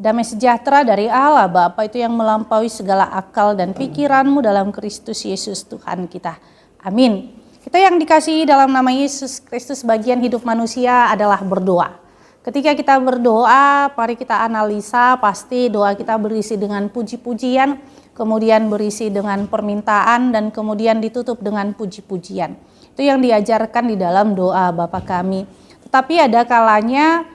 Damai sejahtera dari Allah Bapa itu yang melampaui segala akal dan pikiranmu dalam Kristus Yesus Tuhan kita. Amin. Kita yang dikasihi dalam nama Yesus Kristus, bagian hidup manusia adalah berdoa. Ketika kita berdoa, mari kita analisa, pasti doa kita berisi dengan puji-pujian, kemudian berisi dengan permintaan, dan kemudian ditutup dengan puji-pujian. Itu yang diajarkan di dalam doa Bapa kami. Tetapi ada kalanya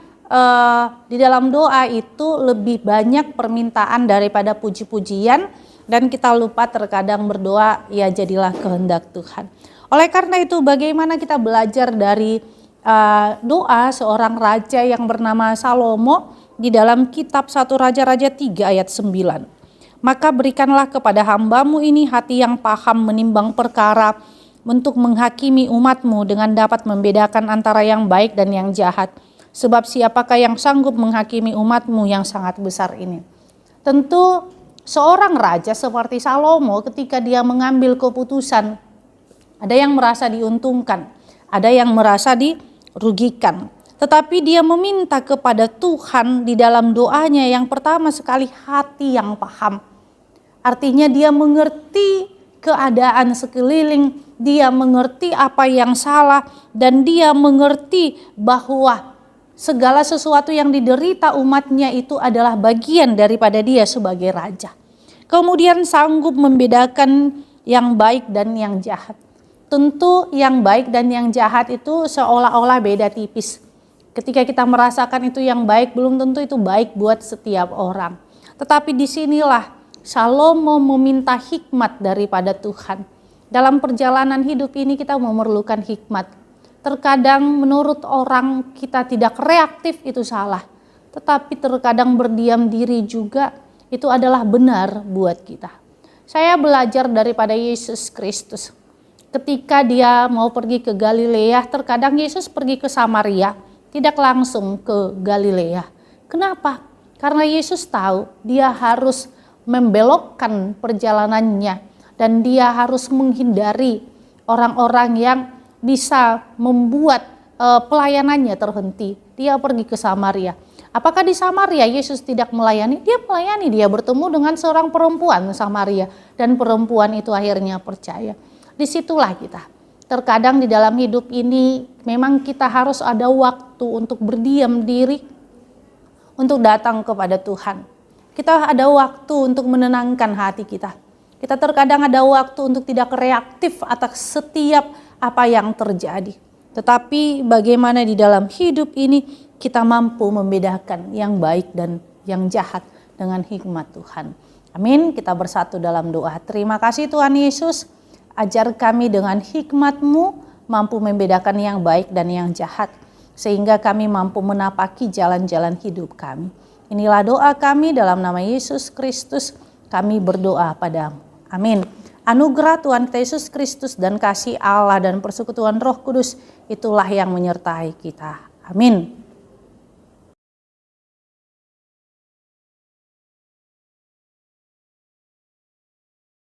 di dalam doa itu lebih banyak permintaan daripada puji-pujian, dan kita lupa terkadang berdoa, ya jadilah kehendak Tuhan. Oleh karena itu, bagaimana kita belajar dari doa seorang raja yang bernama Salomo di dalam kitab 1 Raja-Raja 3 ayat 9. Maka berikanlah kepada hambamu ini hati yang paham menimbang perkara, untuk menghakimi umatmu dengan dapat membedakan antara yang baik dan yang jahat. Sebab siapakah yang sanggup menghakimi umatmu yang sangat besar ini? Tentu seorang raja seperti Salomo ketika dia mengambil keputusan, ada yang merasa diuntungkan, ada yang merasa dirugikan. Tetapi dia meminta kepada Tuhan di dalam doanya yang pertama sekali hati yang paham. Artinya dia mengerti keadaan sekeliling, dia mengerti apa yang salah, dan dia mengerti bahwa segala sesuatu yang diderita umatnya itu adalah bagian daripada dia sebagai raja. Kemudian sanggup membedakan yang baik dan yang jahat. Tentu yang baik dan yang jahat itu seolah-olah beda tipis. Ketika kita merasakan itu yang baik, belum tentu itu baik buat setiap orang. Tetapi disinilah Salomo meminta hikmat daripada Tuhan. Dalam perjalanan hidup ini kita memerlukan hikmat. Terkadang menurut orang kita tidak reaktif itu salah. Tetapi terkadang berdiam diri juga itu adalah benar buat kita. Saya belajar daripada Yesus Kristus. Ketika dia mau pergi ke Galilea, terkadang Yesus pergi ke Samaria, tidak langsung ke Galilea. Kenapa? Karena Yesus tahu dia harus membelokkan perjalanannya dan dia harus menghindari orang-orang yang bisa membuat pelayanannya terhenti. Dia pergi ke Samaria. Apakah di Samaria Yesus tidak melayani? Dia melayani, dia bertemu dengan seorang perempuan Samaria dan perempuan itu akhirnya percaya. Disitulah kita. Terkadang di dalam hidup ini memang kita harus ada waktu untuk berdiam diri, untuk datang kepada Tuhan. Kita ada waktu untuk menenangkan hati kita. Kita terkadang ada waktu untuk tidak reaktif atas setiap apa yang terjadi. Tetapi bagaimana di dalam hidup ini kita mampu membedakan yang baik dan yang jahat dengan hikmat Tuhan. Amin. Kita bersatu dalam doa. Terima kasih Tuhan Yesus. Ajar kami dengan hikmat-Mu mampu membedakan yang baik dan yang jahat. Sehingga kami mampu menapaki jalan-jalan hidup kami. Inilah doa kami dalam nama Yesus Kristus. Kami berdoa padamu. Amin. Anugerah Tuhan kita Yesus Kristus dan kasih Allah dan persekutuan Roh Kudus itulah yang menyertai kita. Amin.